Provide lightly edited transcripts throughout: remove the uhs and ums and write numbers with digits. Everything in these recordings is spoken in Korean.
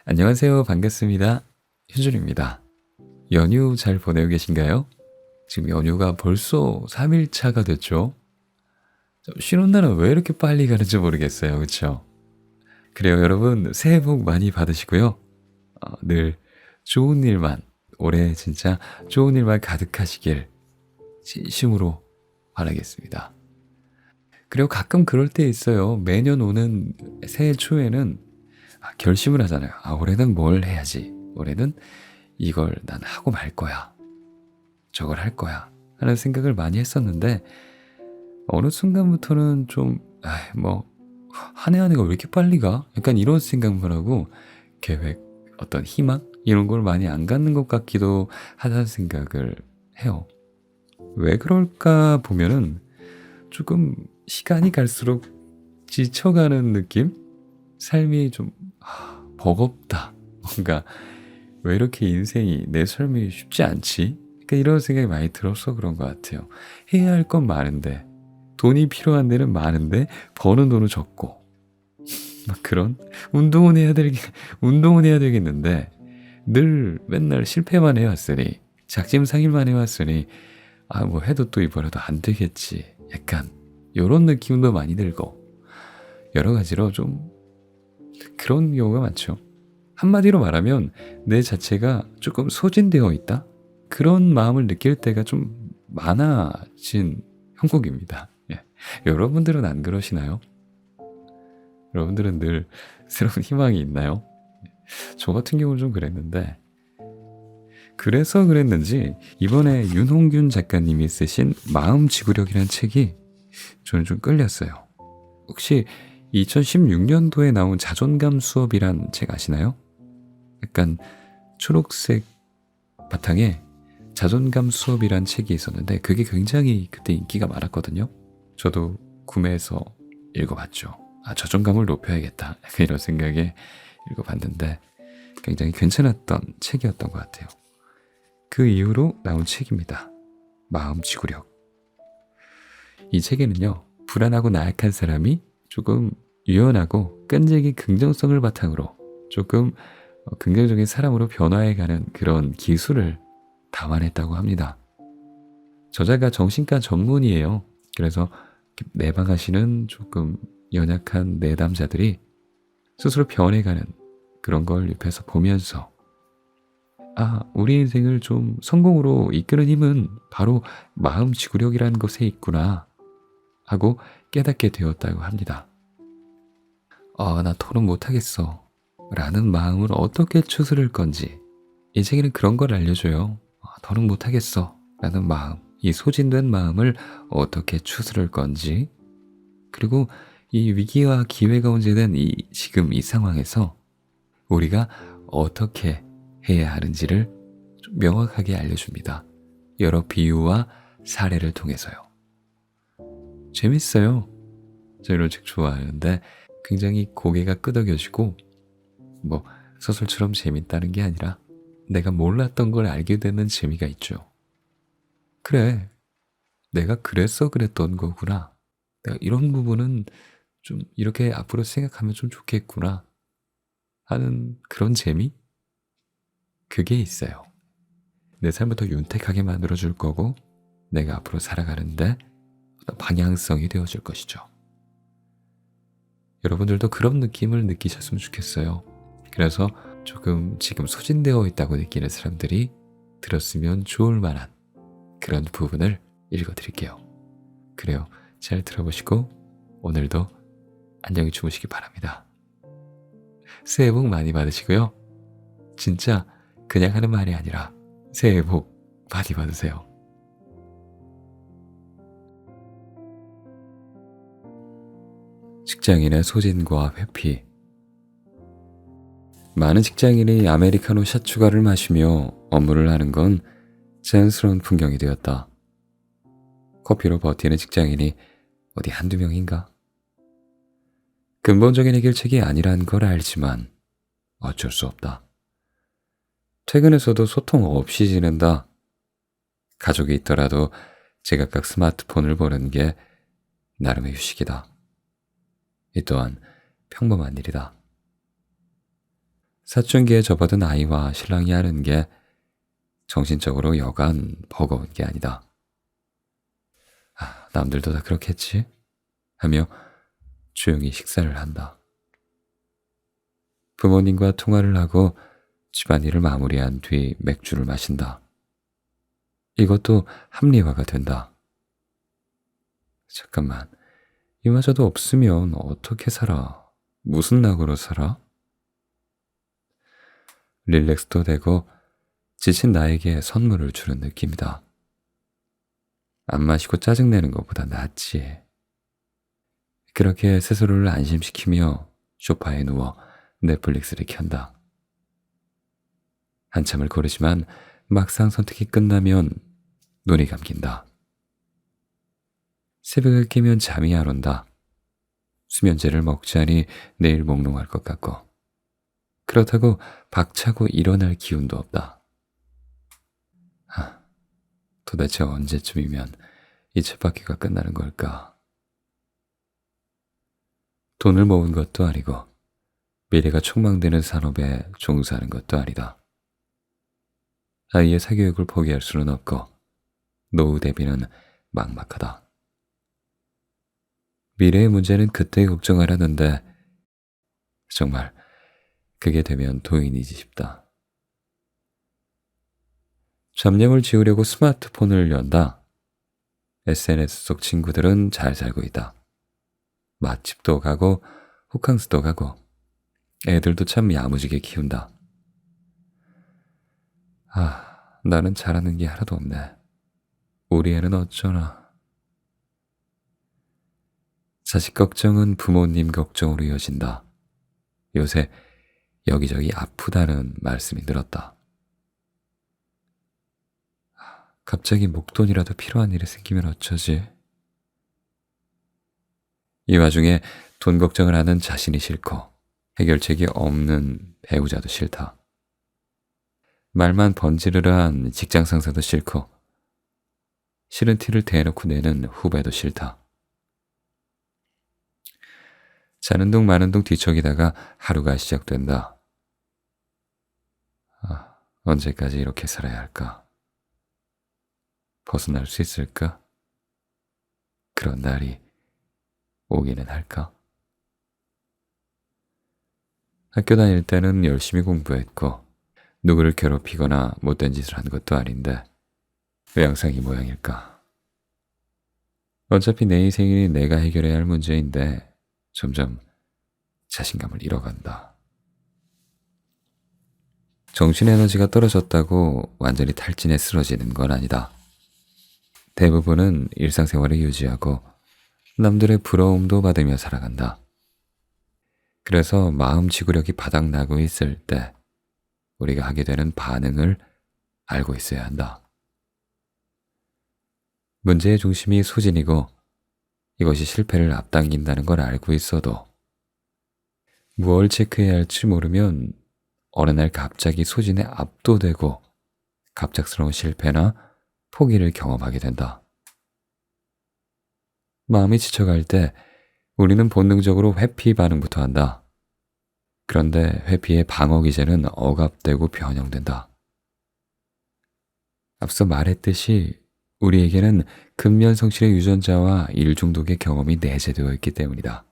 안녕하세요. 반갑습니다. 휴준입니다. 연휴 잘 보내고 계신가요? 지금 연휴가 벌써 3일차가 됐죠? 쉬는 날은 왜 이렇게 빨리 가는지 모르겠어요. 그쵸? 그래요, 여러분. 새해 복 많이 받으시고요. 늘 좋은 일만, 올해 진짜 좋은 일만 가득하시길 진심으로 바라겠습니다. 그리고 가끔 그럴 때 있어요. 매년 오는 새해 초에는 결심을 하잖아요. 올해는 뭘 해야지. 올해는 이걸 난 하고 말 거야. 저걸 할 거야. 하는 생각을 많이 했었는데, 어느 순간부터는 좀, 한 해 한 해가 왜 이렇게 빨리 가? 약간 이런 생각만 하고, 계획, 어떤 희망? 이런 걸 많이 안 갖는 것 같기도 하다는 생각을 해요. 왜 그럴까 보면은, 조금 시간이 갈수록 지쳐가는 느낌? 삶이 좀 버겁다. 뭔가 왜 이렇게 인생이 내 삶이 쉽지 않지? 그러니까 이런 생각이 많이 들어서 그런 것 같아요. 해야 할 건 많은데 돈이 필요한 데는 많은데 버는 돈은 적고 막 그런 운동은 해야 되겠는데 늘 맨날 실패만 해왔으니 작심삼일만 해왔으니 뭐 해도 또 이번에도 안 되겠지. 약간 이런 느낌도 많이 들고 여러 가지로 좀 그런 경우가 많죠. 한마디로 말하면 내 자체가 조금 소진되어 있다? 그런 마음을 느낄 때가 좀 많아진 형국입니다. 예. 여러분들은 안 그러시나요? 여러분들은 늘 새로운 희망이 있나요? 저 같은 경우는 좀 그랬는데, 그래서 그랬는지 이번에 윤홍균 작가님이 쓰신 마음지구력이라는 책이 저는 좀 끌렸어요. 혹시 2016년도에 나온 자존감 수업이란 책 아시나요? 약간 초록색 바탕에 자존감 수업이란 책이 있었는데 그게 굉장히 그때 인기가 많았거든요. 저도 구매해서 읽어봤죠. 자존감을 높여야겠다. 이런 생각에 읽어봤는데 굉장히 괜찮았던 책이었던 것 같아요. 그 이후로 나온 책입니다. 마음지구력. 이 책에는요, 불안하고 나약한 사람이 조금 유연하고 끈질긴 긍정성을 바탕으로 조금 긍정적인 사람으로 변화해가는 그런 기술을 담아냈다고 합니다. 저자가 정신과 전문의예요. 그래서 내방하시는 조금 연약한 내담자들이 스스로 변해가는 그런 걸 옆에서 보면서 우리 인생을 좀 성공으로 이끄는 힘은 바로 마음지구력이라는 것에 있구나 하고 깨닫게 되었다고 합니다. 나 토론 못하겠어 라는 마음을 어떻게 추스를 건지 이 책에는 그런 걸 알려줘요. 더는 못하겠어 라는 마음, 이 소진된 마음을 어떻게 추스를 건지, 그리고 이 위기와 기회가 온제된 지금 이 상황에서 우리가 어떻게 해야 하는지를 좀 명확하게 알려줍니다. 여러 비유와 사례를 통해서요. 재밌어요. 저 이런 책 좋아하는데 굉장히 고개가 끄덕여지고 소설처럼 재밌다는 게 아니라 내가 몰랐던 걸 알게 되는 재미가 있죠. 그래, 내가 그랬어 그랬던 거구나. 내가 이런 부분은 좀 이렇게 앞으로 생각하면 좀 좋겠구나 하는 그런 재미? 그게 있어요. 내 삶을 더 윤택하게 만들어줄 거고 내가 앞으로 살아가는데 방향성이 되어줄 것이죠. 여러분들도 그런 느낌을 느끼셨으면 좋겠어요. 그래서 조금 지금 소진되어 있다고 느끼는 사람들이 들었으면 좋을 만한 그런 부분을 읽어드릴게요. 그래요. 잘 들어보시고 오늘도 안녕히 주무시기 바랍니다. 새해 복 많이 받으시고요. 진짜 그냥 하는 말이 아니라 새해 복 많이 받으세요. 직장인의 소진과 회피. 많은 직장인이 아메리카노 샷 추가를 마시며 업무를 하는 건 자연스러운 풍경이 되었다. 커피로 버티는 직장인이 어디 한두 명인가? 근본적인 해결책이 아니란 걸 알지만 어쩔 수 없다. 퇴근에서도 소통 없이 지낸다. 가족이 있더라도 제각각 스마트폰을 보는 게 나름의 휴식이다. 이 또한 평범한 일이다. 사춘기에 접어든 아이와 신랑이 하는 게 정신적으로 여간 버거운 게 아니다. 남들도 다 그렇겠지? 하며 조용히 식사를 한다. 부모님과 통화를 하고 집안일을 마무리한 뒤 맥주를 마신다. 이것도 합리화가 된다. 잠깐만, 이마저도 없으면 어떻게 살아? 무슨 낙으로 살아? 릴렉스도 되고 지친 나에게 선물을 주는 느낌이다. 안 마시고 짜증내는 것보다 낫지. 그렇게 스스로를 안심시키며 소파에 누워 넷플릭스를 켠다. 한참을 고르지만 막상 선택이 끝나면 눈이 감긴다. 새벽을 깨면 잠이 안 온다. 수면제를 먹자니 내일 몽롱할 것 같고, 그렇다고 박차고 일어날 기운도 없다. 도대체 언제쯤이면 이 쳇바퀴가 끝나는 걸까? 돈을 모은 것도 아니고 미래가 촉망되는 산업에 종사하는 것도 아니다. 아이의 사교육을 포기할 수는 없고 노후 대비는 막막하다. 미래의 문제는 그때 걱정하라는데 정말 그게 되면 도인이지 싶다. 잡념을 지우려고 스마트폰을 연다. SNS 속 친구들은 잘 살고 있다. 맛집도 가고 호캉스도 가고 애들도 참 야무지게 키운다. 나는 잘하는 게 하나도 없네. 우리 애는 어쩌나. 자식 걱정은 부모님 걱정으로 이어진다. 요새 여기저기 아프다는 말씀이 늘었다. 갑자기 목돈이라도 필요한 일이 생기면 어쩌지? 이 와중에 돈 걱정을 하는 자신이 싫고 해결책이 없는 배우자도 싫다. 말만 번지르르한 직장 상사도 싫고 싫은 티를 대놓고 내는 후배도 싫다. 자는 둥 마는 둥 뒤척이다가 하루가 시작된다. 언제까지 이렇게 살아야 할까? 벗어날 수 있을까? 그런 날이 오기는 할까? 학교 다닐 때는 열심히 공부했고 누구를 괴롭히거나 못된 짓을 한 것도 아닌데 왜 항상 이 모양일까? 어차피 내 인생이 내가 해결해야 할 문제인데 점점 자신감을 잃어간다. 정신 에너지가 떨어졌다고 완전히 탈진해 쓰러지는 건 아니다. 대부분은 일상생활을 유지하고 남들의 부러움도 받으며 살아간다. 그래서 마음 지구력이 바닥나고 있을 때 우리가 하게 되는 반응을 알고 있어야 한다. 문제의 중심이 소진이고 이것이 실패를 앞당긴다는 걸 알고 있어도 무엇을 체크해야 할지 모르면 어느 날 갑자기 소진에 압도되고 갑작스러운 실패나 포기를 경험하게 된다. 마음이 지쳐갈 때 우리는 본능적으로 회피 반응부터 한다. 그런데 회피의 방어 기제는 억압되고 변형된다. 앞서 말했듯이 우리에게는 근면성실의 유전자와 일중독의 경험이 내재되어 있기 때문이다.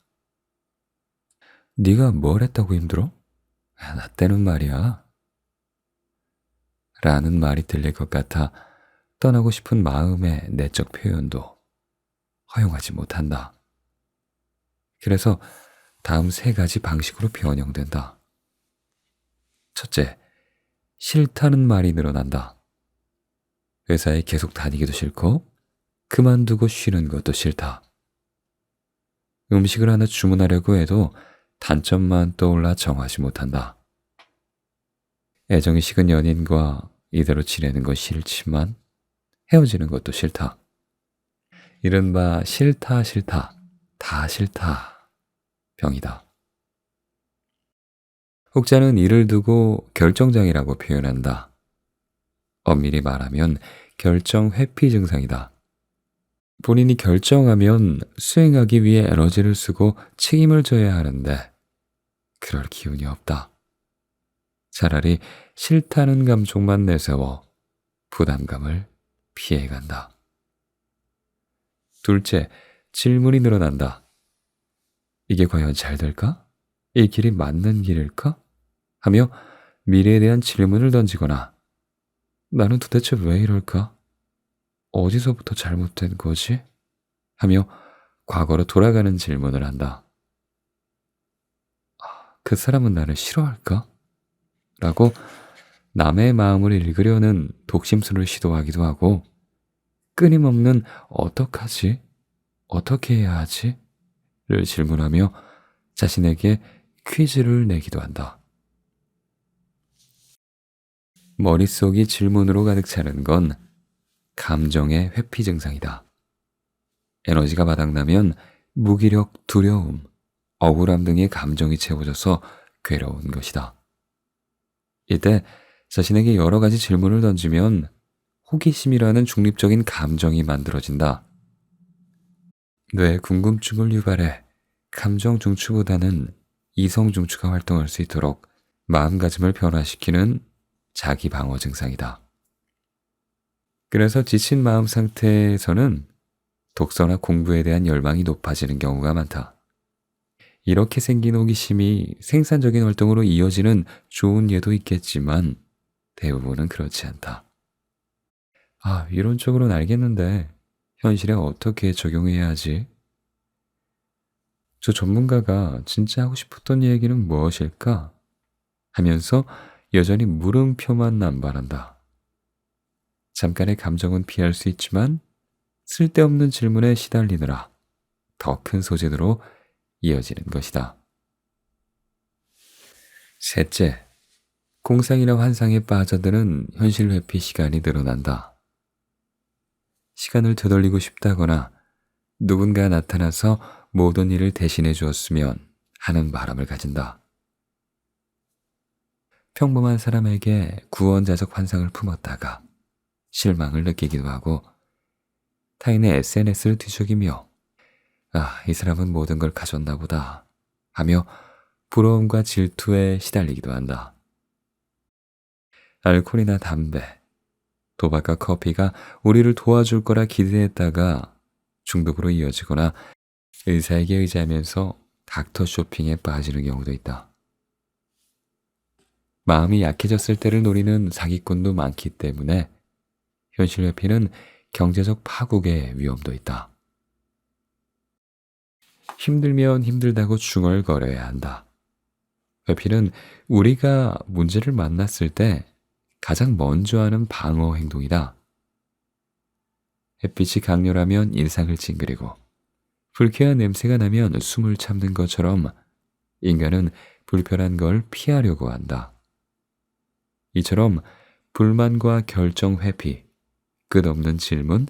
네가 뭘 했다고 힘들어? 나 때는 말이야. 라는 말이 들릴 것 같아 떠나고 싶은 마음의 내적 표현도 허용하지 못한다. 그래서 다음 3가지 방식으로 변형된다. 첫째, 싫다는 말이 늘어난다. 회사에 계속 다니기도 싫고 그만두고 쉬는 것도 싫다. 음식을 하나 주문하려고 해도 단점만 떠올라 정하지 못한다. 애정이 식은 연인과 이대로 지내는 건 싫지만 헤어지는 것도 싫다. 이른바 싫다 다 싫다 병이다. 혹자는 이를 두고 결정장애라고 표현한다. 엄밀히 말하면 결정 회피 증상이다. 본인이 결정하면 수행하기 위해 에너지를 쓰고 책임을 져야 하는데 그럴 기운이 없다. 차라리 싫다는 감정만 내세워 부담감을 피해간다. 둘째, 질문이 늘어난다. 이게 과연 잘 될까? 이 길이 맞는 길일까? 하며 미래에 대한 질문을 던지거나 나는 도대체 왜 이럴까? 어디서부터 잘못된 거지? 하며 과거로 돌아가는 질문을 한다. 그 사람은 나를 싫어할까? 라고 남의 마음을 읽으려는 독심술을 시도하기도 하고 끊임없는 어떡하지? 어떻게 해야 하지? 를 질문하며 자신에게 퀴즈를 내기도 한다. 머릿속이 질문으로 가득 차는 건 감정의 회피 증상이다. 에너지가 바닥나면 무기력, 두려움, 억울함 등의 감정이 채워져서 괴로운 것이다. 이때 자신에게 여러 가지 질문을 던지면 호기심이라는 중립적인 감정이 만들어진다. 뇌 궁금증을 유발해 감정 중추보다는 이성 중추가 활동할 수 있도록 마음가짐을 변화시키는 자기 방어 증상이다. 그래서 지친 마음 상태에서는 독서나 공부에 대한 열망이 높아지는 경우가 많다. 이렇게 생긴 호기심이 생산적인 활동으로 이어지는 좋은 예도 있겠지만 대부분은 그렇지 않다. 이론적으로는 알겠는데 현실에 어떻게 적용해야 하지? 저 전문가가 진짜 하고 싶었던 얘기는 무엇일까? 하면서 여전히 물음표만 남발한다. 잠깐의 감정은 피할 수 있지만 쓸데없는 질문에 시달리느라 더 큰 소진으로 이어지는 것이다. 셋째, 공상이나 환상에 빠져드는 현실 회피 시간이 늘어난다. 시간을 되돌리고 싶다거나 누군가 나타나서 모든 일을 대신해 주었으면 하는 바람을 가진다. 평범한 사람에게 구원자적 환상을 품었다가 실망을 느끼기도 하고 타인의 SNS를 뒤적이며 이 사람은 모든 걸 가졌나 보다 하며 부러움과 질투에 시달리기도 한다. 알코올이나 담배, 도박과 커피가 우리를 도와줄 거라 기대했다가 중독으로 이어지거나 의사에게 의지하면서 닥터 쇼핑에 빠지는 경우도 있다. 마음이 약해졌을 때를 노리는 사기꾼도 많기 때문에 현실 회피는 경제적 파국의 위험도 있다. 힘들면 힘들다고 중얼거려야 한다. 회피는 우리가 문제를 만났을 때 가장 먼저 하는 방어 행동이다. 햇빛이 강렬하면 인상을 찡그리고 불쾌한 냄새가 나면 숨을 참는 것처럼 인간은 불편한 걸 피하려고 한다. 이처럼 불만과 결정 회피, 끝없는 질문,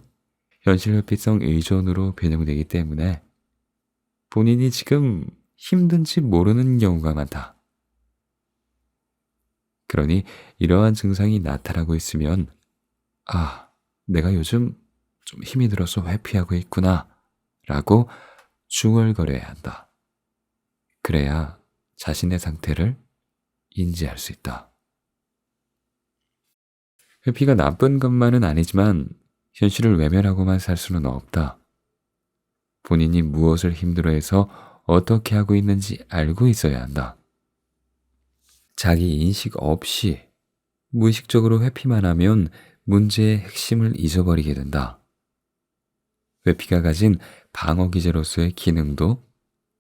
현실 회피성 의존으로 변형되기 때문에 본인이 지금 힘든지 모르는 경우가 많다. 그러니 이러한 증상이 나타나고 있으면 내가 요즘 좀 힘이 들어서 회피하고 있구나 라고 중얼거려야 한다. 그래야 자신의 상태를 인지할 수 있다. 회피가 나쁜 것만은 아니지만 현실을 외면하고만 살 수는 없다. 본인이 무엇을 힘들어해서 어떻게 하고 있는지 알고 있어야 한다. 자기 인식 없이 무의식적으로 회피만 하면 문제의 핵심을 잊어버리게 된다. 회피가 가진 방어 기제로서의 기능도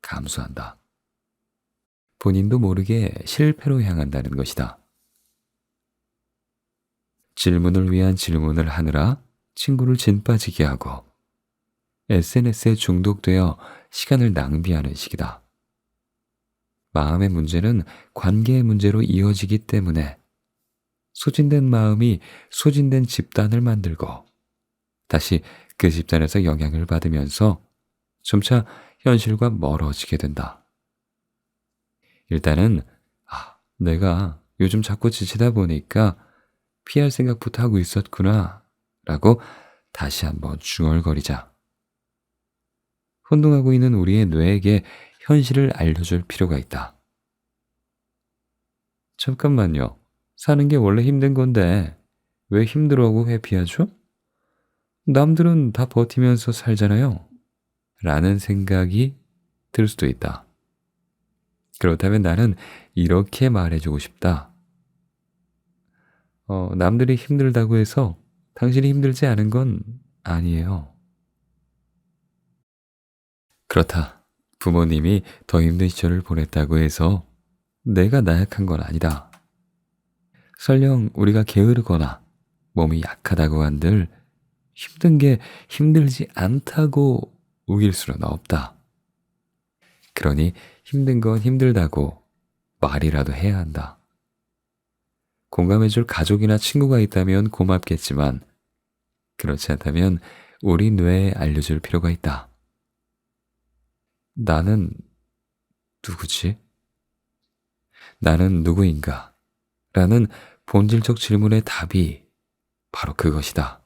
감소한다. 본인도 모르게 실패로 향한다는 것이다. 질문을 위한 질문을 하느라 친구를 진 빠지게 하고 SNS에 중독되어 시간을 낭비하는 시기다. 마음의 문제는 관계의 문제로 이어지기 때문에 소진된 마음이 소진된 집단을 만들고 다시 그 집단에서 영향을 받으면서 점차 현실과 멀어지게 된다. 일단은 내가 요즘 자꾸 지치다 보니까 피할 생각부터 하고 있었구나 라고 다시 한번 중얼거리자. 혼동하고 있는 우리의 뇌에게 현실을 알려줄 필요가 있다. 잠깐만요. 사는 게 원래 힘든 건데 왜 힘들어하고 회피하죠? 남들은 다 버티면서 살잖아요. 라는 생각이 들 수도 있다. 그렇다면 나는 이렇게 말해주고 싶다. 남들이 힘들다고 해서 당신이 힘들지 않은 건 아니에요. 그렇다. 부모님이 더 힘든 시절을 보냈다고 해서 내가 나약한 건 아니다. 설령 우리가 게으르거나 몸이 약하다고 한들 힘든 게 힘들지 않다고 우길 수는 없다. 그러니 힘든 건 힘들다고 말이라도 해야 한다. 공감해줄 가족이나 친구가 있다면 고맙겠지만 그렇지 않다면 우리 뇌에 알려줄 필요가 있다. 나는 누구지? 나는 누구인가? 라는 본질적 질문의 답이 바로 그것이다.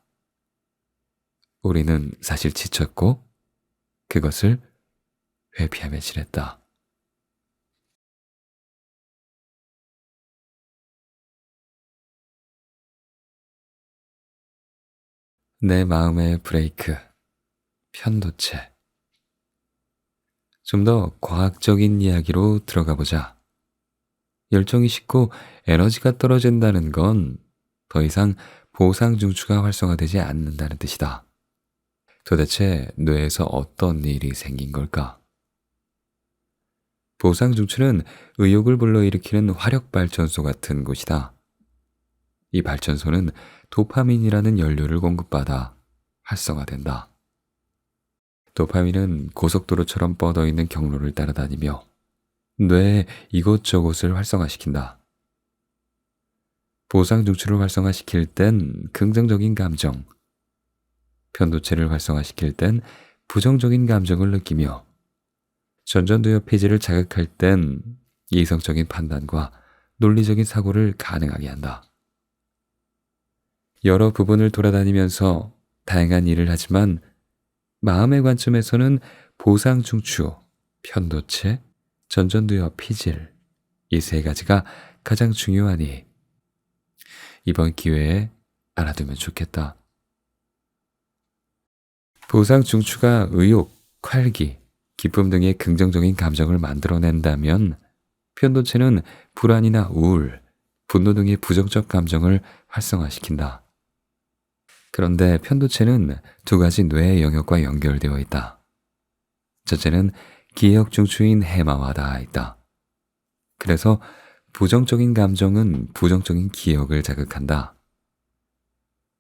우리는 사실 지쳤고 그것을 회피하며 지냈다. 내 마음의 브레이크, 편도체. 좀 더 과학적인 이야기로 들어가 보자. 열정이 식고 에너지가 떨어진다는 건 더 이상 보상 중추가 활성화되지 않는다는 뜻이다. 도대체 뇌에서 어떤 일이 생긴 걸까? 보상 중추는 의욕을 불러일으키는 화력 발전소 같은 곳이다. 이 발전소는 도파민이라는 연료를 공급받아 활성화된다. 도파민은 고속도로처럼 뻗어 있는 경로를 따라다니며 뇌의 이곳저곳을 활성화시킨다. 보상 중추를 활성화시킬 땐 긍정적인 감정, 편도체를 활성화시킬 땐 부정적인 감정을 느끼며 전전두엽 폐지를 자극할 땐 이성적인 판단과 논리적인 사고를 가능하게 한다. 여러 부분을 돌아다니면서 다양한 일을 하지만 마음의 관점에서는 보상 중추, 편도체, 전전두엽 피질 이 세 가지가 가장 중요하니 이번 기회에 알아두면 좋겠다. 보상 중추가 의욕, 활기, 기쁨 등의 긍정적인 감정을 만들어낸다면 편도체는 불안이나 우울, 분노 등의 부정적 감정을 활성화시킨다. 그런데 편도체는 두 가지 뇌의 영역과 연결되어 있다. 첫째는 기억 중추인 해마와 닿아 있다. 그래서 부정적인 감정은 부정적인 기억을 자극한다.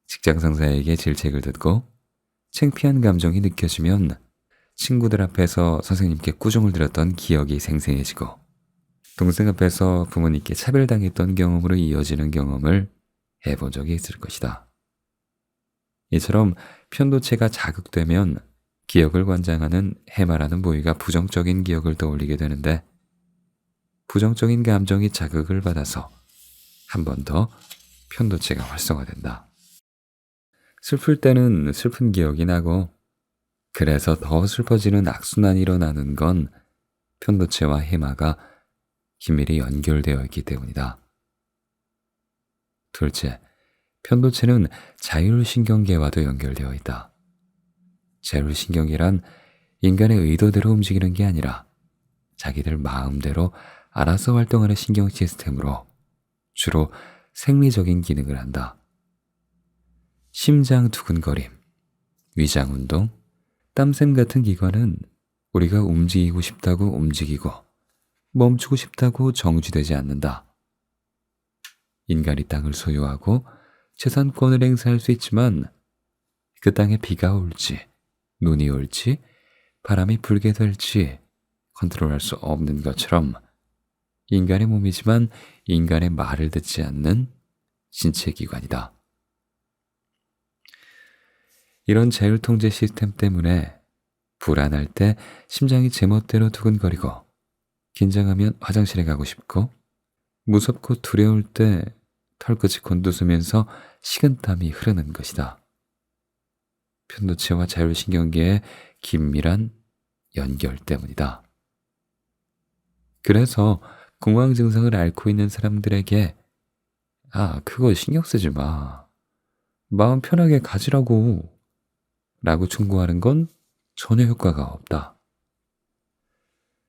직장 상사에게 질책을 듣고 창피한 감정이 느껴지면 친구들 앞에서 선생님께 꾸중을 들었던 기억이 생생해지고 동생 앞에서 부모님께 차별당했던 경험으로 이어지는 경험을 해본 적이 있을 것이다. 이처럼 편도체가 자극되면 기억을 관장하는 해마라는 부위가 부정적인 기억을 떠올리게 되는데 부정적인 감정이 자극을 받아서 한 번 더 편도체가 활성화된다. 슬플 때는 슬픈 기억이 나고 그래서 더 슬퍼지는 악순환이 일어나는 건 편도체와 해마가 긴밀히 연결되어 있기 때문이다. 둘째, 편도체는 자율신경계와도 연결되어 있다. 자율신경계란 인간의 의도대로 움직이는 게 아니라 자기들 마음대로 알아서 활동하는 신경 시스템으로 주로 생리적인 기능을 한다. 심장 두근거림, 위장 운동, 땀샘 같은 기관은 우리가 움직이고 싶다고 움직이고 멈추고 싶다고 정지되지 않는다. 인간이 땅을 소유하고 재산권을 행사할 수 있지만 그 땅에 비가 올지 눈이 올지 바람이 불게 될지 컨트롤할 수 없는 것처럼 인간의 몸이지만 인간의 말을 듣지 않는 신체 기관이다. 이런 자율통제 시스템 때문에 불안할 때 심장이 제멋대로 두근거리고 긴장하면 화장실에 가고 싶고 무섭고 두려울 때 털끝이 곤두서면서 식은땀이 흐르는 것이다. 편도체와 자율신경계의 긴밀한 연결 때문이다. 그래서 공황 증상을 앓고 있는 사람들에게 그거 신경 쓰지 마. 마음 편하게 가지라고 라고 충고하는 건 전혀 효과가 없다.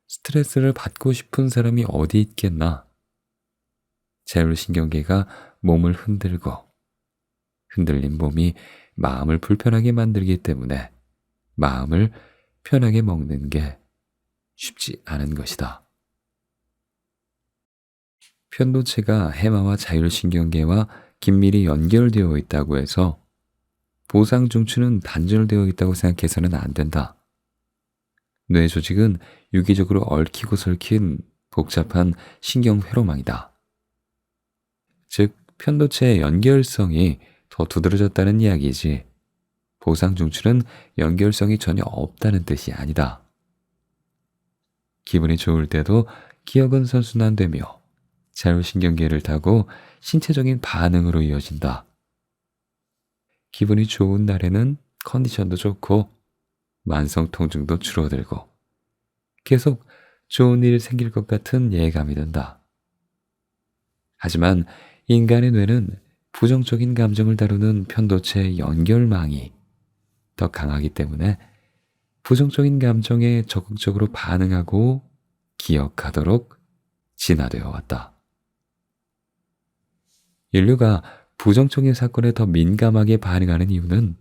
스트레스를 받고 싶은 사람이 어디 있겠나? 자율신경계가 몸을 흔들고 흔들린 몸이 마음을 불편하게 만들기 때문에 마음을 편하게 먹는 게 쉽지 않은 것이다. 편도체가 해마와 자율신경계와 긴밀히 연결되어 있다고 해서 보상중추는 단절되어 있다고 생각해서는 안 된다. 뇌 조직은 유기적으로 얽히고 설킨 복잡한 신경회로망이다. 즉, 편도체의 연결성이 더 두드러졌다는 이야기지 보상중추는 연결성이 전혀 없다는 뜻이 아니다. 기분이 좋을 때도 기억은 선순환되며 자율신경계를 타고 신체적인 반응으로 이어진다. 기분이 좋은 날에는 컨디션도 좋고 만성 통증도 줄어들고 계속 좋은 일이 생길 것 같은 예감이 든다. 하지만 인간의 뇌는 부정적인 감정을 다루는 편도체 연결망이 더 강하기 때문에 부정적인 감정에 적극적으로 반응하고 기억하도록 진화되어 왔다. 인류가 부정적인 사건에 더 민감하게 반응하는 이유는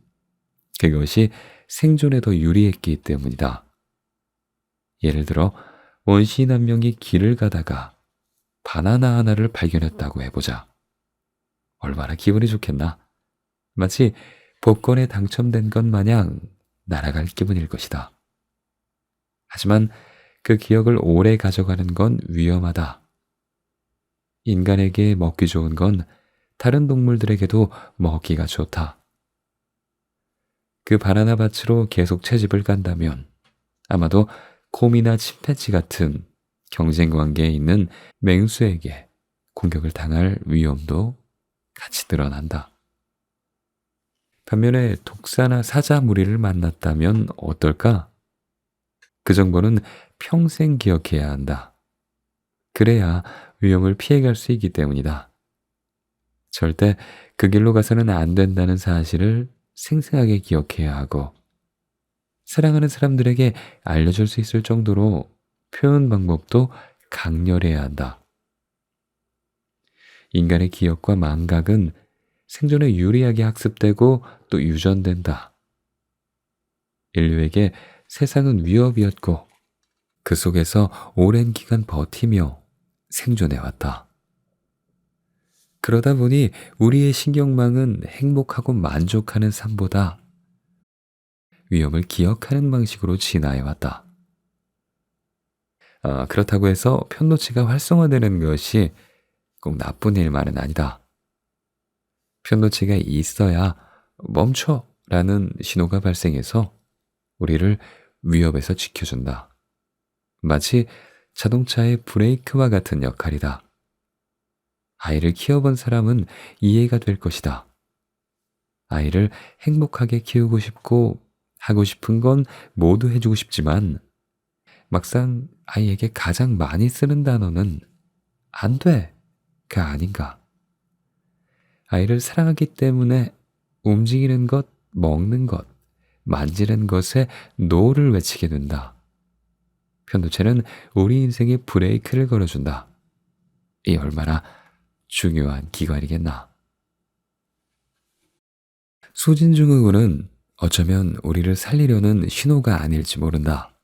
그것이 생존에 더 유리했기 때문이다. 예를 들어 원시인 한 명이 길을 가다가 바나나 하나를 발견했다고 해보자. 얼마나 기분이 좋겠나? 마치 복권에 당첨된 것 마냥 날아갈 기분일 것이다. 하지만 그 기억을 오래 가져가는 건 위험하다. 인간에게 먹기 좋은 건 다른 동물들에게도 먹기가 좋다. 그 바나나 밭으로 계속 채집을 간다면 아마도 곰이나 침팬지 같은 경쟁 관계에 있는 맹수에게 공격을 당할 위험도 같이 늘어난다. 반면에 독사나 사자 무리를 만났다면 어떨까? 그 정보는 평생 기억해야 한다. 그래야 위험을 피해갈 수 있기 때문이다. 절대 그 길로 가서는 안 된다는 사실을 생생하게 기억해야 하고 사랑하는 사람들에게 알려줄 수 있을 정도로 표현 방법도 강렬해야 한다. 인간의 기억과 망각은 생존에 유리하게 학습되고 또 유전된다. 인류에게 세상은 위협이었고 그 속에서 오랜 기간 버티며 생존해왔다. 그러다 보니 우리의 신경망은 행복하고 만족하는 삶보다 위험을 기억하는 방식으로 진화해왔다. 그렇다고 해서 편도체가 활성화되는 것이 꼭 나쁜 일만은 아니다. 편도체가 있어야 멈춰라는 신호가 발생해서 우리를 위협에서 지켜준다. 마치 자동차의 브레이크와 같은 역할이다. 아이를 키워본 사람은 이해가 될 것이다. 아이를 행복하게 키우고 싶고 하고 싶은 건 모두 해주고 싶지만 막상 아이에게 가장 많이 쓰는 단어는 안 돼가 아닌가. 아이를 사랑하기 때문에 움직이는 것, 먹는 것, 만지는 것에 노를 외치게 된다. 편도체는 우리 인생의 브레이크를 걸어준다. 이 얼마나 중요한 기관이겠나. 수진증후군은 어쩌면 우리를 살리려는 신호가 아닐지 모른다.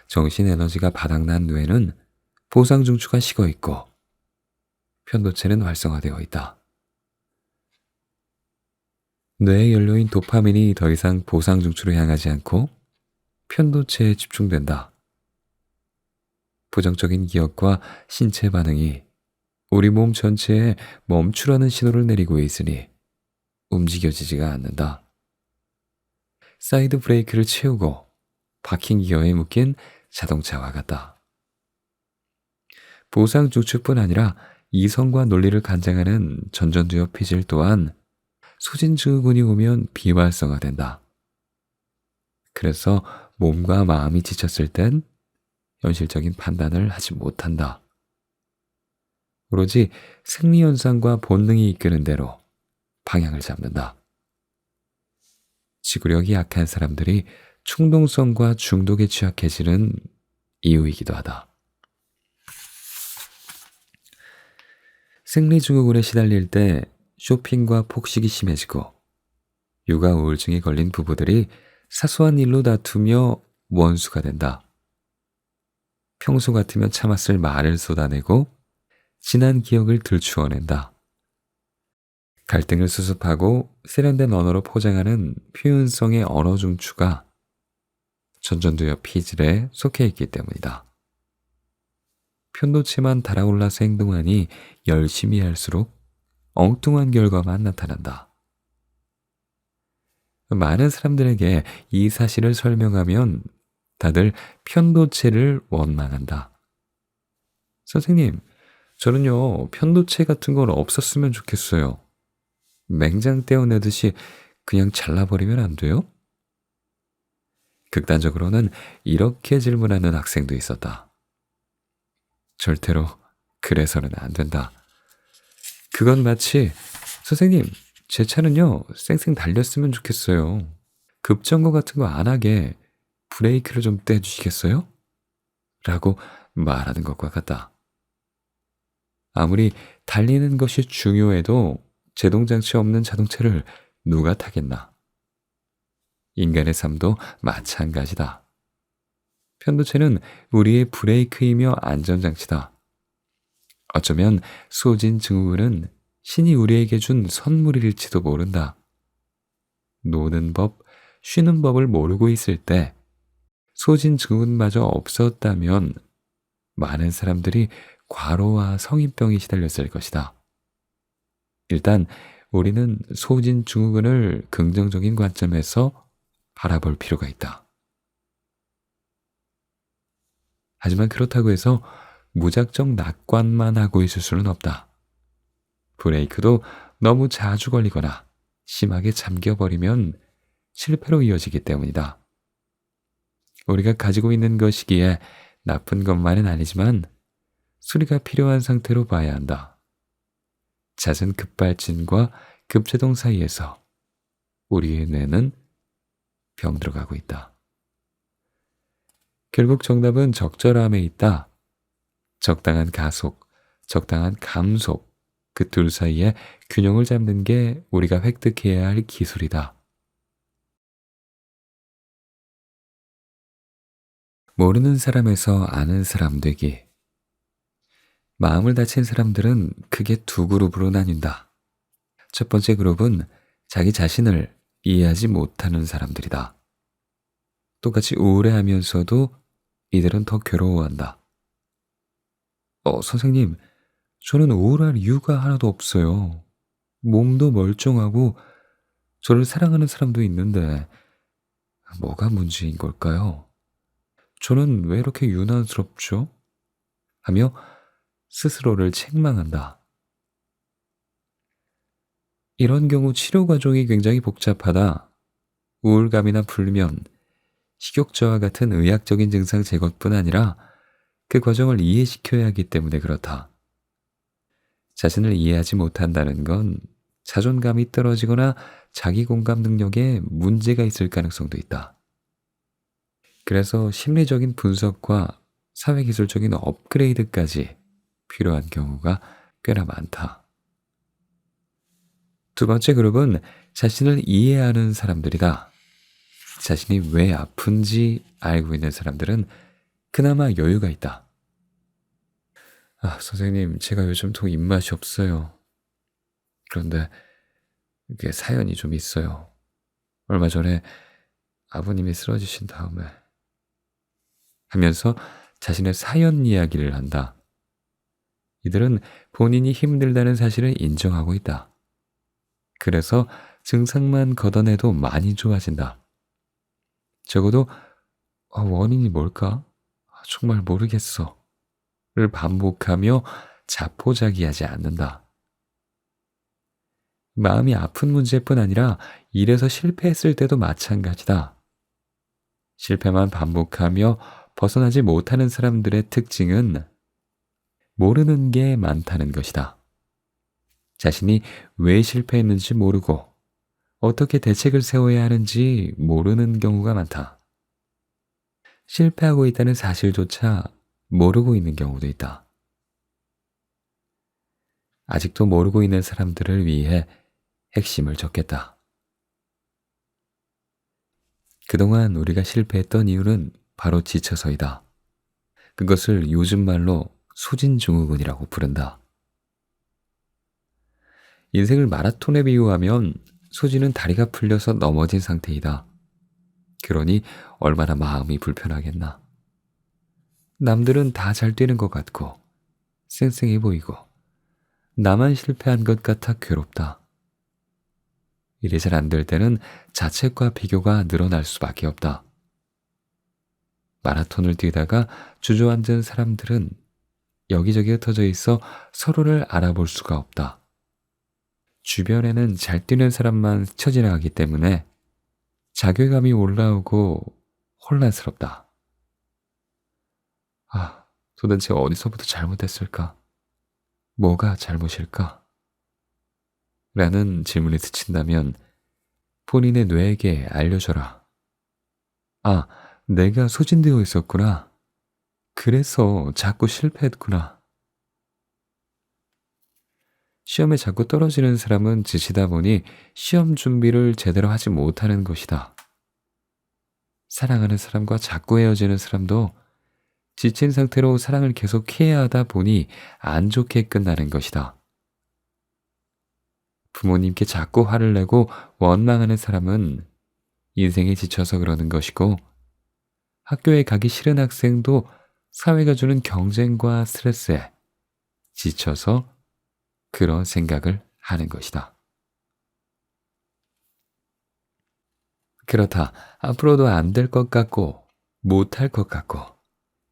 정신 에너지가 바닥난 뇌는 보상중추가 식어 있고 편도체는 활성화되어 있다. 뇌의 연료인 도파민이 더 이상 보상중추로 향하지 않고 편도체에 집중된다. 부정적인 기억과 신체 반응이 우리 몸 전체에 멈추라는 신호를 내리고 있으니 움직여지지가 않는다. 사이드 브레이크를 채우고 박힌 기어에 묶인 자동차와 같다. 보상중추뿐 아니라 이성과 논리를 간장하는 전전두엽 피질 또한 수진증후군이 오면 비활성화된다. 그래서 몸과 마음이 지쳤을 땐 현실적인 판단을 하지 못한다. 오로지 생리현상과 본능이 이끄는 대로 방향을 잡는다. 지구력이 약한 사람들이 충동성과 중독에 취약해지는 이유이기도 하다. 생리증후군에 시달릴 때 쇼핑과 폭식이 심해지고 육아 우울증에 걸린 부부들이 사소한 일로 다투며 원수가 된다. 평소 같으면 참았을 말을 쏟아내고 지난 기억을 들추어낸다. 갈등을 수습하고 세련된 언어로 포장하는 표현성의 언어 중추가 전전두엽 피질에 속해 있기 때문이다. 편도체만 달아올라서 행동하니 열심히 할수록 엉뚱한 결과만 나타난다. 많은 사람들에게 이 사실을 설명하면 다들 편도체를 원망한다. 선생님, 저는요, 편도체 같은 건 없었으면 좋겠어요. 맹장 떼어내듯이 그냥 잘라버리면 안 돼요? 극단적으로는 이렇게 질문하는 학생도 있었다. 절대로 그래서는 안 된다. 그건 마치 선생님, 제 차는요, 쌩쌩 달렸으면 좋겠어요. 급정거 같은 거 안 하게 브레이크를 좀 떼주시겠어요? 라고 말하는 것과 같다. 아무리 달리는 것이 중요해도 제동장치 없는 자동차를 누가 타겠나? 인간의 삶도 마찬가지다. 편도체는 우리의 브레이크이며 안전장치다. 어쩌면 소진 증후군은 신이 우리에게 준 선물일지도 모른다. 노는 법, 쉬는 법을 모르고 있을 때 소진 증후군마저 없었다면 많은 사람들이 과로와 성인병에 시달렸을 것이다. 일단 우리는 소진 증후군을 긍정적인 관점에서 바라볼 필요가 있다. 하지만 그렇다고 해서 무작정 낙관만 하고 있을 수는 없다. 브레이크도 너무 자주 걸리거나 심하게 잠겨버리면 실패로 이어지기 때문이다. 우리가 가지고 있는 것이기에 나쁜 것만은 아니지만 수리가 필요한 상태로 봐야 한다. 잦은 급발진과 급제동 사이에서 우리의 뇌는 병들어가고 있다. 결국 정답은 적절함에 있다. 적당한 가속, 적당한 감속, 그 둘 사이에 균형을 잡는 게 우리가 획득해야 할 기술이다. 모르는 사람에서 아는 사람 되기. 마음을 다친 사람들은 크게 두 그룹으로 나뉜다. 첫 번째 그룹은 자기 자신을 이해하지 못하는 사람들이다. 똑같이 우울해하면서도 이들은 더 괴로워한다. 선생님, 저는 우울할 이유가 하나도 없어요. 몸도 멀쩡하고 저를 사랑하는 사람도 있는데 뭐가 문제인 걸까요? 저는 왜 이렇게 유난스럽죠? 하며 스스로를 책망한다. 이런 경우 치료 과정이 굉장히 복잡하다. 우울감이나 불면, 식욕저하 같은 의학적인 증상 제거뿐 아니라 그 과정을 이해시켜야 하기 때문에 그렇다. 자신을 이해하지 못한다는 건 자존감이 떨어지거나 자기 공감 능력에 문제가 있을 가능성도 있다. 그래서 심리적인 분석과 사회기술적인 업그레이드까지 필요한 경우가 꽤나 많다. 두 번째 그룹은 자신을 이해하는 사람들이다. 자신이 왜 아픈지 알고 있는 사람들은 그나마 여유가 있다. 선생님, 제가 요즘 통 입맛이 없어요. 그런데 이게 사연이 좀 있어요. 얼마 전에 아버님이 쓰러지신 다음에 하면서 자신의 사연 이야기를 한다. 이들은 본인이 힘들다는 사실을 인정하고 있다. 그래서 증상만 걷어내도 많이 좋아진다. 적어도 원인이 뭘까? 정말 모르겠어. 를 반복하며 자포자기하지 않는다. 마음이 아픈 문제뿐 아니라 일에서 실패했을 때도 마찬가지다. 실패만 반복하며 벗어나지 못하는 사람들의 특징은 모르는 게 많다는 것이다. 자신이 왜 실패했는지 모르고 어떻게 대책을 세워야 하는지 모르는 경우가 많다. 실패하고 있다는 사실조차 모르고 있는 경우도 있다. 아직도 모르고 있는 사람들을 위해 핵심을 적겠다. 그동안 우리가 실패했던 이유는 바로 지쳐서이다. 그것을 요즘 말로 소진증후군이라고 부른다. 인생을 마라톤에 비유하면 소진은 다리가 풀려서 넘어진 상태이다. 그러니 얼마나 마음이 불편하겠나. 남들은 다 잘 뛰는 것 같고 쌩쌩해 보이고 나만 실패한 것 같아 괴롭다. 일이 잘 안 될 때는 자책과 비교가 늘어날 수밖에 없다. 마라톤을 뛰다가 주저앉은 사람들은 여기저기 흩어져 있어 서로를 알아볼 수가 없다. 주변에는 잘 뛰는 사람만 스쳐 지나가기 때문에 자괴감이 올라오고 혼란스럽다. 도대체 어디서부터 잘못했을까? 뭐가 잘못일까? 라는 질문이 스친다면 본인의 뇌에게 알려줘라. 내가 소진되어 있었구나. 그래서 자꾸 실패했구나. 시험에 자꾸 떨어지는 사람은 지치다 보니 시험 준비를 제대로 하지 못하는 것이다. 사랑하는 사람과 자꾸 헤어지는 사람도 지친 상태로 사랑을 계속해야 하다 보니 안 좋게 끝나는 것이다. 부모님께 자꾸 화를 내고 원망하는 사람은 인생에 지쳐서 그러는 것이고, 학교에 가기 싫은 학생도 사회가 주는 경쟁과 스트레스에 지쳐서 그런 생각을 하는 것이다. 그렇다. 앞으로도 안 될 것 같고 못할 것 같고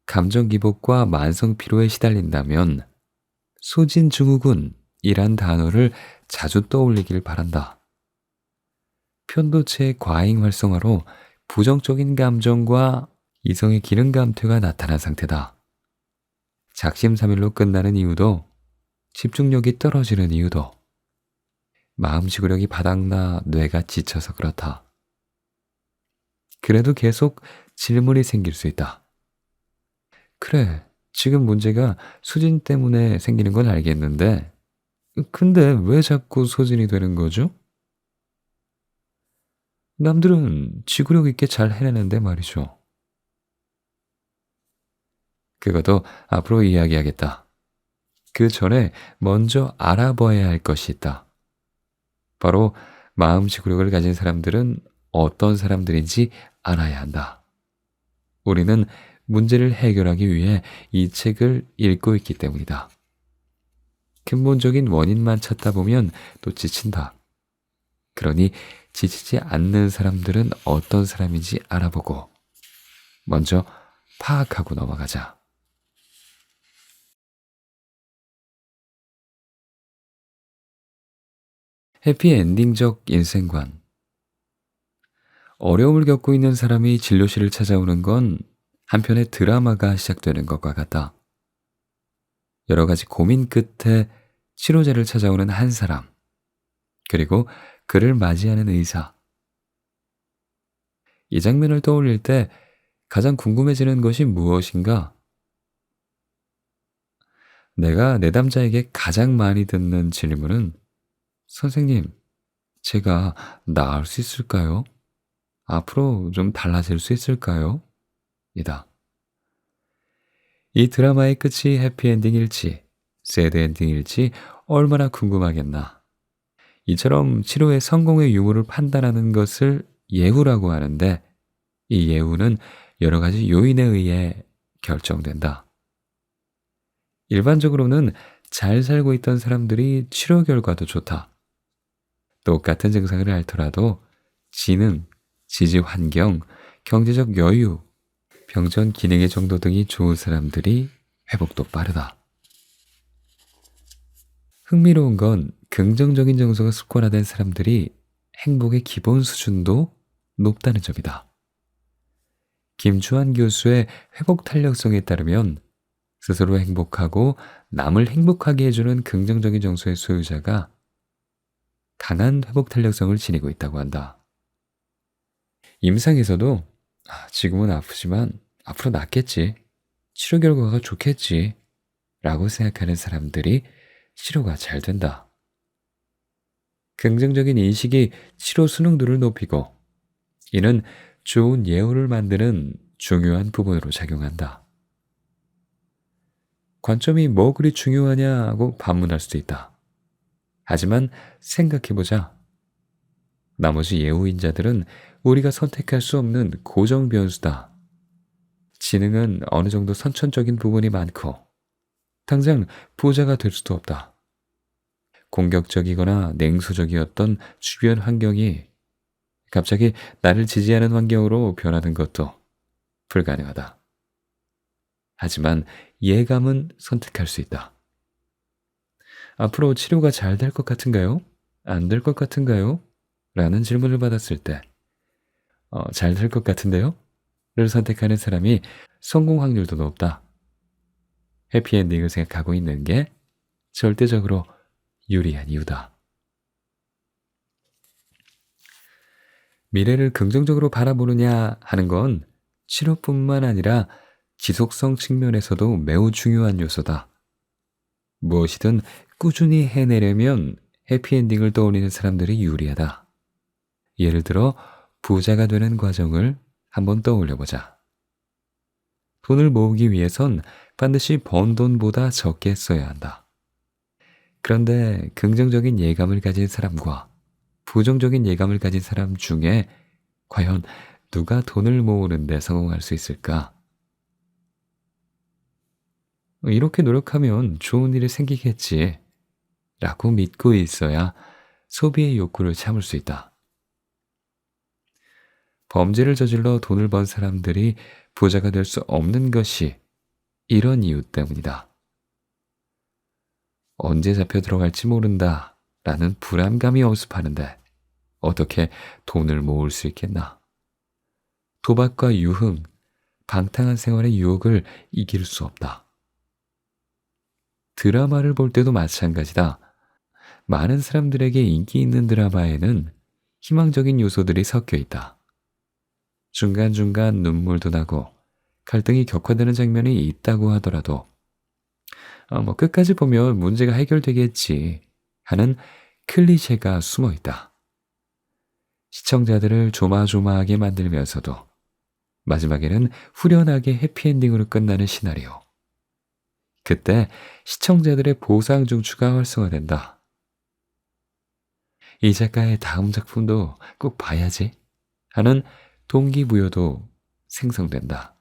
감정 기복과 만성 피로에 시달린다면 소진증후군이란 단어를 자주 떠올리길 바란다. 편도체의 과잉 활성화로 부정적인 감정과 이성의 기능 감퇴가 나타난 상태다. 작심삼일로 끝나는 이유도, 집중력이 떨어지는 이유도, 마음지구력이 바닥나 뇌가 지쳐서 그렇다. 그래도 계속 질문이 생길 수 있다. 그래, 지금 문제가 소진 때문에 생기는 건 알겠는데, 근데 왜 자꾸 소진이 되는 거죠? 남들은 지구력 있게 잘 해내는데 말이죠. 그것도 앞으로 이야기하겠다. 그 전에 먼저 알아봐야 할 것이 있다. 바로 마음지구력을 가진 사람들은 어떤 사람들인지 알아야 한다. 우리는 문제를 해결하기 위해 이 책을 읽고 있기 때문이다. 근본적인 원인만 찾다 보면 또 지친다. 그러니 지치지 않는 사람들은 어떤 사람인지 알아보고 먼저 파악하고 넘어가자. 해피엔딩적 인생관. 어려움을 겪고 있는 사람이 진료실을 찾아오는 건 한편의 드라마가 시작되는 것과 같다. 여러 가지 고민 끝에 치료제를 찾아오는 한 사람, 그리고 그를 맞이하는 의사. 이 장면을 떠올릴 때 가장 궁금해지는 것이 무엇인가? 내가 내담자에게 가장 많이 듣는 질문은, 선생님, 제가 나을 수 있을까요? 앞으로 좀 달라질 수 있을까요? 이다. 이 드라마의 끝이 해피엔딩일지 새드엔딩일지 얼마나 궁금하겠나. 이처럼 치료의 성공의 유무를 판단하는 것을 예후라고 하는데, 이 예후는 여러 가지 요인에 의해 결정된다. 일반적으로는 잘 살고 있던 사람들이 치료 결과도 좋다. 똑같은 증상을 앓더라도 지능, 지지 환경, 경제적 여유, 병전 기능의 정도 등이 좋은 사람들이 회복도 빠르다. 흥미로운 건 긍정적인 정서가 습관화된 사람들이 행복의 기본 수준도 높다는 점이다. 김주환 교수의 회복 탄력성에 따르면 스스로 행복하고 남을 행복하게 해주는 긍정적인 정서의 소유자가 강한 회복 탄력성을 지니고 있다고 한다. 임상에서도 지금은 아프지만 앞으로 낫겠지. 치료 결과가 좋겠지. 라고 생각하는 사람들이 치료가 잘 된다. 긍정적인 인식이 치료 수능도를 높이고 이는 좋은 예후를 만드는 중요한 부분으로 작용한다. 관점이 뭐 그리 중요하냐고 반문할 수도 있다. 하지만 생각해보자. 나머지 예후인자들은 우리가 선택할 수 없는 고정 변수다. 지능은 어느 정도 선천적인 부분이 많고 당장 부자가 될 수도 없다. 공격적이거나 냉소적이었던 주변 환경이 갑자기 나를 지지하는 환경으로 변하는 것도 불가능하다. 하지만 예감은 선택할 수 있다. 앞으로 치료가 잘 될 것 같은가요? 안 될 것 같은가요? 라는 질문을 받았을 때 잘 될 것 같은데요? 를 선택하는 사람이 성공 확률도 높다. 해피엔딩을 생각하고 있는 게 절대적으로 유리한 이유다. 미래를 긍정적으로 바라보느냐 하는 건 치료뿐만 아니라 지속성 측면에서도 매우 중요한 요소다. 무엇이든 꾸준히 해내려면 해피엔딩을 떠올리는 사람들이 유리하다. 예를 들어 부자가 되는 과정을 한번 떠올려보자. 돈을 모으기 위해선 반드시 번 돈보다 적게 써야 한다. 그런데 긍정적인 예감을 가진 사람과 부정적인 예감을 가진 사람 중에 과연 누가 돈을 모으는 데 성공할 수 있을까? 이렇게 노력하면 좋은 일이 생기겠지 라고 믿고 있어야 소비의 욕구를 참을 수 있다. 범죄를 저질러 돈을 번 사람들이 부자가 될 수 없는 것이 이런 이유 때문이다. 언제 잡혀 들어갈지 모른다 라는 불안감이 엄습하는데 어떻게 돈을 모을 수 있겠나? 도박과 유흥, 방탕한 생활의 유혹을 이길 수 없다. 드라마를 볼 때도 마찬가지다. 많은 사람들에게 인기 있는 드라마에는 희망적인 요소들이 섞여 있다. 중간중간 눈물도 나고 갈등이 격화되는 장면이 있다고 하더라도 끝까지 보면 문제가 해결되겠지 하는 클리셰가 숨어 있다. 시청자들을 조마조마하게 만들면서도 마지막에는 후련하게 해피엔딩으로 끝나는 시나리오. 그때 시청자들의 보상 중추가 활성화된다. 이 작가의 다음 작품도 꼭 봐야지 하는 동기부여도 생성된다.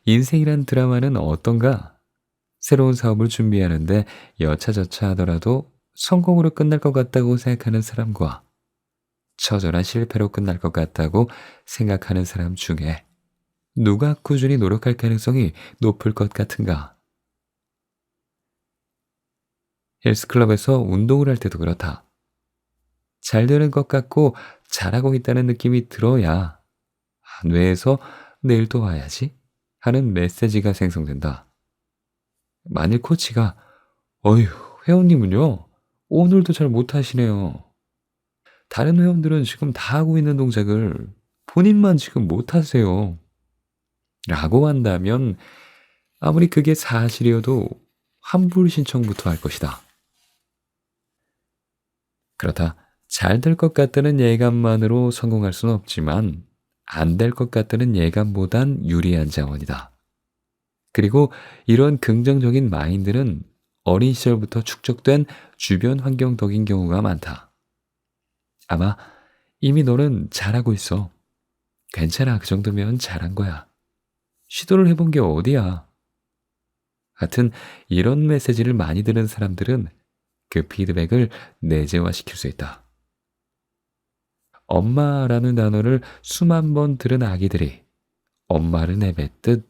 인생이란 드라마는 어떤가? 새로운 사업을 준비하는데 여차저차 하더라도 성공으로 끝날 것 같다고 생각하는 사람과 처절한 실패로 끝날 것 같다고 생각하는 사람 중에 누가 꾸준히 노력할 가능성이 높을 것 같은가? 헬스클럽에서 운동을 할 때도 그렇다. 잘 되는 것 같고 잘하고 있다는 느낌이 들어야 뇌에서 내일 또 와야지 하는 메시지가 생성된다. 만일 코치가 어휴, 회원님은요 오늘도 잘 못하시네요. 다른 회원들은 지금 다 하고 있는 동작을 본인만 지금 못하세요. 라고 한다면 아무리 그게 사실이어도 환불 신청부터 할 것이다. 그렇다. 잘 될 것 같다는 예감만으로 성공할 수는 없지만 안 될 것 같다는 예감보단 유리한 자원이다. 그리고 이런 긍정적인 마인드는 어린 시절부터 축적된 주변 환경 덕인 경우가 많다. 아마 이미 너는 잘하고 있어. 괜찮아. 그 정도면 잘한 거야. 시도를 해본 게 어디야. 같은 이런 메시지를 많이 들은 사람들은 그 피드백을 내재화시킬 수 있다. 엄마라는 단어를 수만 번 들은 아기들이 엄마를 내뱉듯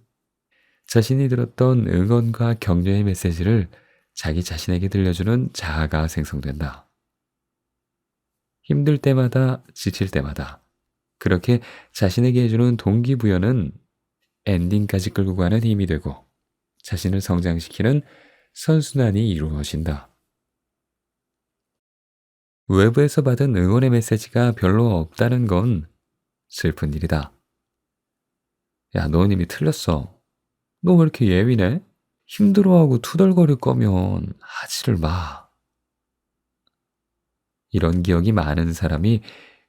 자신이 들었던 응원과 격려의 메시지를 자기 자신에게 들려주는 자아가 생성된다. 힘들 때마다, 지칠 때마다 그렇게 자신에게 해주는 동기부여는 엔딩까지 끌고 가는 힘이 되고 자신을 성장시키는 선순환이 이루어진다. 외부에서 받은 응원의 메시지가 별로 없다는 건 슬픈 일이다. 야, 넌 이미 틀렸어. 너 왜 이렇게 예민해? 힘들어하고 투덜거릴 거면 하지를 마. 이런 기억이 많은 사람이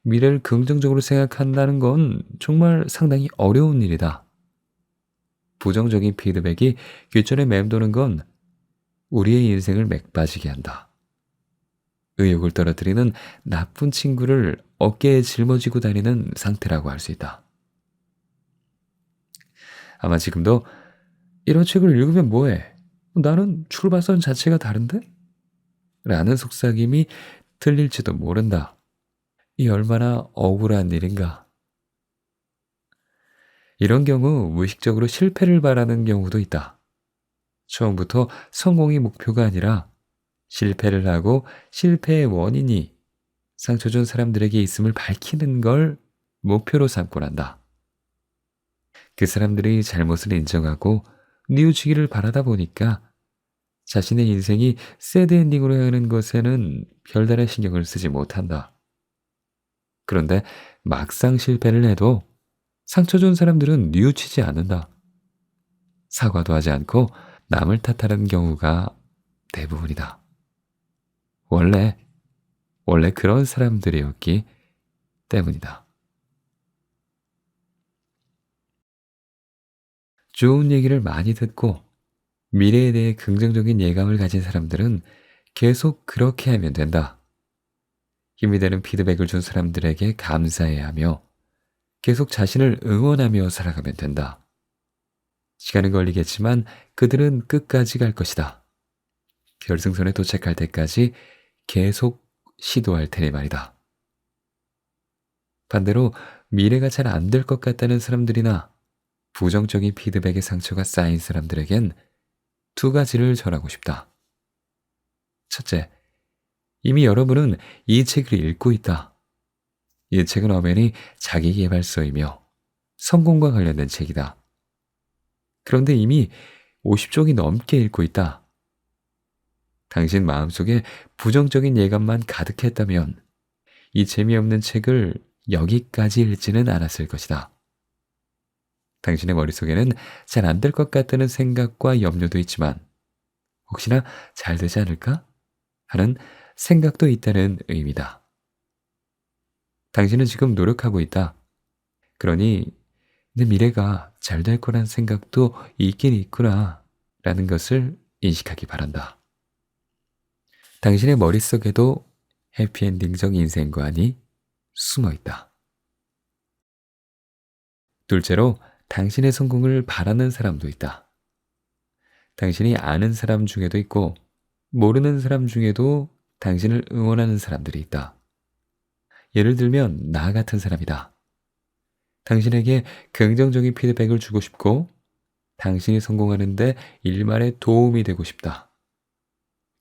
미래를 긍정적으로 생각한다는 건 정말 상당히 어려운 일이다. 부정적인 피드백이 귓전에 맴도는 건 우리의 인생을 맥빠지게 한다. 의욕을 떨어뜨리는 나쁜 친구를 어깨에 짊어지고 다니는 상태라고 할 수 있다. 아마 지금도 이런 책을 읽으면 뭐해? 나는 출발선 자체가 다른데? 라는 속삭임이 들릴지도 모른다. 이 얼마나 억울한 일인가. 이런 경우 무의식적으로 실패를 바라는 경우도 있다. 처음부터 성공이 목표가 아니라 실패를 하고 실패의 원인이 상처 준 사람들에게 있음을 밝히는 걸 목표로 삼고 난다. 그 사람들이 잘못을 인정하고 뉘우치기를 바라다 보니까 자신의 인생이 새드엔딩으로 향하는 것에는 별다른 신경을 쓰지 못한다. 그런데 막상 실패를 해도 상처 준 사람들은 뉘우치지 않는다. 사과도 하지 않고 남을 탓하는 경우가 대부분이다. 원래 그런 사람들이었기 때문이다. 좋은 얘기를 많이 듣고 미래에 대해 긍정적인 예감을 가진 사람들은 계속 그렇게 하면 된다. 힘이 되는 피드백을 준 사람들에게 감사해야 하며 계속 자신을 응원하며 살아가면 된다. 시간은 걸리겠지만 그들은 끝까지 갈 것이다. 결승선에 도착할 때까지 계속 시도할 테니 말이다. 반대로 미래가 잘 안 될 것 같다는 사람들이나 부정적인 피드백의 상처가 쌓인 사람들에겐 두 가지를 전하고 싶다. 첫째, 이미 여러분은 이 책을 읽고 있다. 이 책은 엄연히 자기계발서이며 성공과 관련된 책이다. 그런데 이미 50쪽이 넘게 읽고 있다. 당신 마음속에 부정적인 예감만 가득했다면 이 재미없는 책을 여기까지 읽지는 않았을 것이다. 당신의 머릿속에는 잘 안 될 것 같다는 생각과 염려도 있지만 혹시나 잘 되지 않을까? 하는 생각도 있다는 의미다. 당신은 지금 노력하고 있다. 그러니 내 미래가 잘 될 거란 생각도 있긴 있구나 라는 것을 인식하기 바란다. 당신의 머릿속에도 해피엔딩적 인생관이 숨어 있다. 둘째로 당신의 성공을 바라는 사람도 있다. 당신이 아는 사람 중에도 있고 모르는 사람 중에도 당신을 응원하는 사람들이 있다. 예를 들면 나 같은 사람이다. 당신에게 긍정적인 피드백을 주고 싶고 당신이 성공하는데 일말의 도움이 되고 싶다.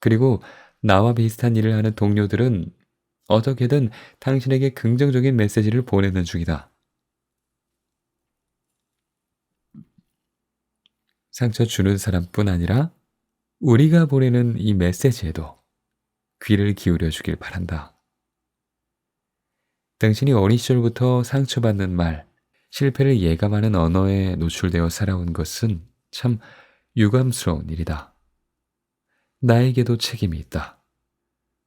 그리고 나와 비슷한 일을 하는 동료들은 어떻게든 당신에게 긍정적인 메시지를 보내는 중이다. 상처 주는 사람뿐 아니라 우리가 보내는 이 메시지에도 귀를 기울여 주길 바란다. 당신이 어린 시절부터 상처받는 말, 실패를 예감하는 언어에 노출되어 살아온 것은 참 유감스러운 일이다. 나에게도 책임이 있다.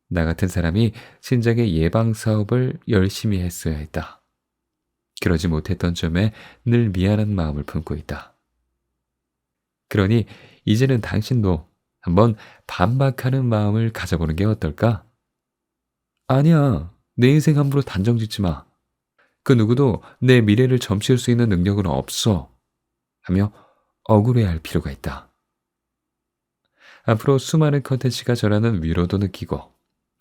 나 같은 사람이 진작에 예방 사업을 열심히 했어야 했다. 그러지 못했던 점에 늘 미안한 마음을 품고 있다. 그러니 이제는 당신도 한번 반박하는 마음을 가져보는 게 어떨까? 아니야, 내 인생 함부로 단정 짓지 마. 그 누구도 내 미래를 점칠 수 있는 능력은 없어. 하며 억울해할 필요가 있다. 앞으로 수많은 컨텐츠가 전하는 위로도 느끼고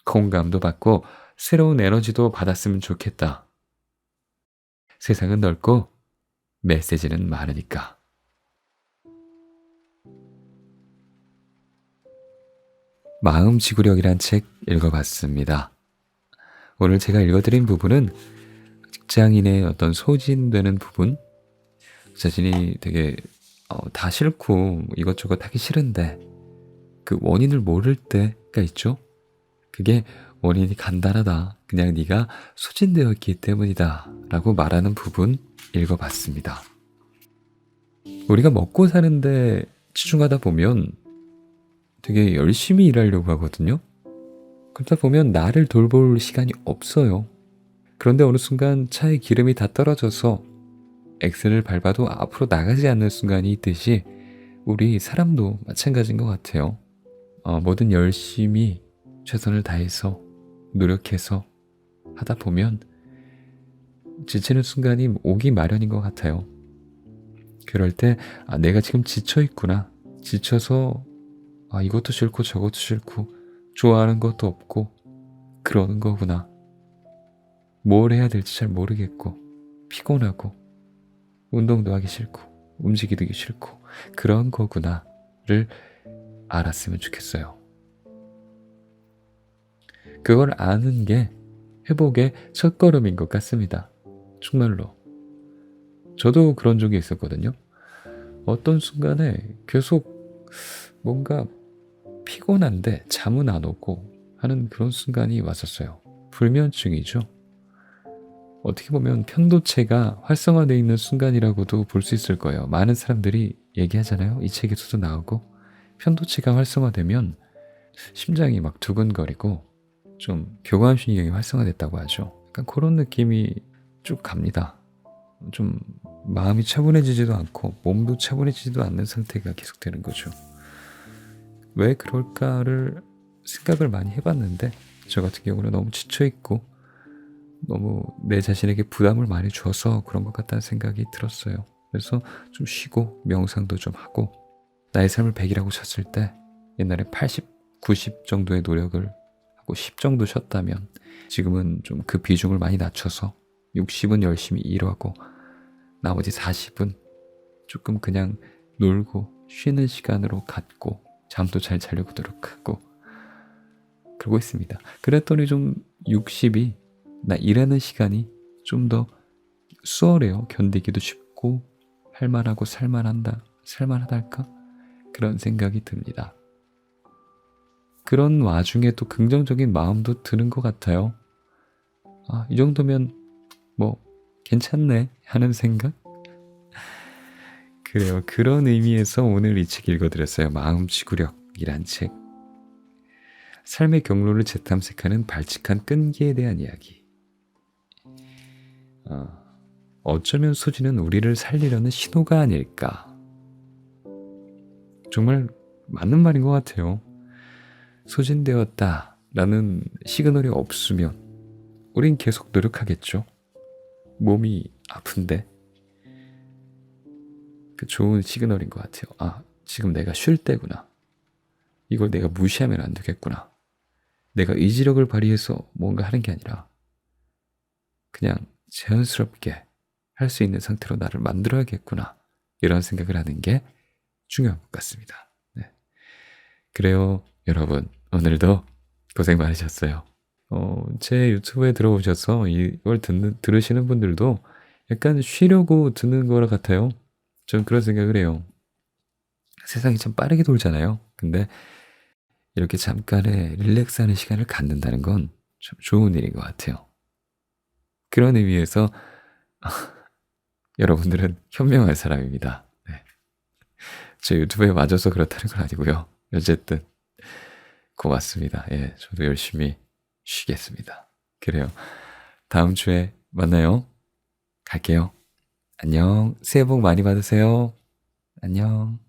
공감도 받고 새로운 에너지도 받았으면 좋겠다. 세상은 넓고 메시지는 많으니까. 마음지구력이란 책 읽어봤습니다. 오늘 제가 읽어드린 부분은 직장인의 어떤 소진되는 부분, 자신이 되게 다 싫고 이것저것 하기 싫은데 그 원인을 모를 때가 있죠. 그게 원인이 간단하다. 그냥 네가 소진되었기 때문이다. 라고 말하는 부분 읽어봤습니다. 우리가 먹고 사는데 치중하다 보면 되게 열심히 일하려고 하거든요. 그러다 보면 나를 돌볼 시간이 없어요. 그런데 어느 순간 차에 기름이 다 떨어져서 엑셀을 밟아도 앞으로 나가지 않는 순간이 있듯이 우리 사람도 마찬가지인 것 같아요. 뭐든 열심히 최선을 다해서 노력해서 하다 보면 지치는 순간이 오기 마련인 것 같아요. 그럴 때 내가 지금 지쳐 있구나. 지쳐서 이것도 싫고 저것도 싫고 좋아하는 것도 없고 그러는 거구나. 뭘 해야 될지 잘 모르겠고 피곤하고 운동도 하기 싫고 움직이기 싫고 그런 거구나를 알았으면 좋겠어요. 그걸 아는 게 회복의 첫걸음인 것 같습니다. 정말로. 저도 그런 적이 있었거든요. 어떤 순간에 계속 뭔가 피곤한데 잠은 안 오고 하는 그런 순간이 왔었어요. 불면증이죠. 어떻게 보면 편도체가 활성화되어 있는 순간이라고도 볼 수 있을 거예요. 많은 사람들이 얘기하잖아요. 이 책에서도 나오고 편도체가 활성화되면 심장이 막 두근거리고 좀 교감신경이 활성화됐다고 하죠. 약간 그런 느낌이 쭉 갑니다. 좀 마음이 차분해지지도 않고 몸도 차분해지지도 않는 상태가 계속되는 거죠. 왜 그럴까를 생각을 많이 해봤는데 저 같은 경우는 너무 지쳐있고 너무 내 자신에게 부담을 많이 줘서 그런 것 같다는 생각이 들었어요. 그래서 좀 쉬고 명상도 좀 하고 나의 삶을 100이라고 쳤을 때 옛날에 80, 90 정도의 노력을 하고 10 정도 쉬었다면 지금은 좀 그 비중을 많이 낮춰서 60은 열심히 일하고 나머지 40은 조금 그냥 놀고 쉬는 시간으로 갖고 잠도 잘 자려고 노력하고 그러고 있습니다. 그랬더니 좀 60이 나 일하는 시간이 좀 더 수월해요. 견디기도 쉽고 할만하고 살만하달까? 그런 생각이 듭니다. 그런 와중에 또 긍정적인 마음도 드는 것 같아요. 이 정도면 뭐 괜찮네 하는 생각? 그래요. 그런 의미에서 오늘 이 책 읽어드렸어요. 마음지구력이란 책. 삶의 경로를 재탐색하는 발칙한 끈기에 대한 이야기. 어쩌면 소진은 우리를 살리려는 신호가 아닐까. 정말 맞는 말인 것 같아요. 소진되었다라는 시그널이 없으면 우린 계속 노력하겠죠. 몸이 아픈데 그 좋은 시그널인 것 같아요. 지금 내가 쉴 때구나. 이걸 내가 무시하면 안 되겠구나. 내가 의지력을 발휘해서 뭔가 하는 게 아니라 그냥 자연스럽게 할 수 있는 상태로 나를 만들어야겠구나. 이런 생각을 하는 게 중요한 것 같습니다. 네. 그래요, 여러분. 오늘도 고생 많으셨어요. 제 유튜브에 들어오셔서 이걸 들으시는 분들도 약간 쉬려고 듣는 거라 같아요. 전 그런 생각을 해요. 세상이 참 빠르게 돌잖아요. 근데 이렇게 잠깐의 릴렉스하는 시간을 갖는다는 건 참 좋은 일인 것 같아요. 그런 의미에서 여러분들은 현명한 사람입니다. 네. 제 유튜브에 맞아서 그렇다는 건 아니고요. 어쨌든 고맙습니다. 예, 저도 열심히 쉬겠습니다. 그래요. 다음 주에 만나요. 갈게요. 안녕. 새해 복 많이 받으세요. 안녕.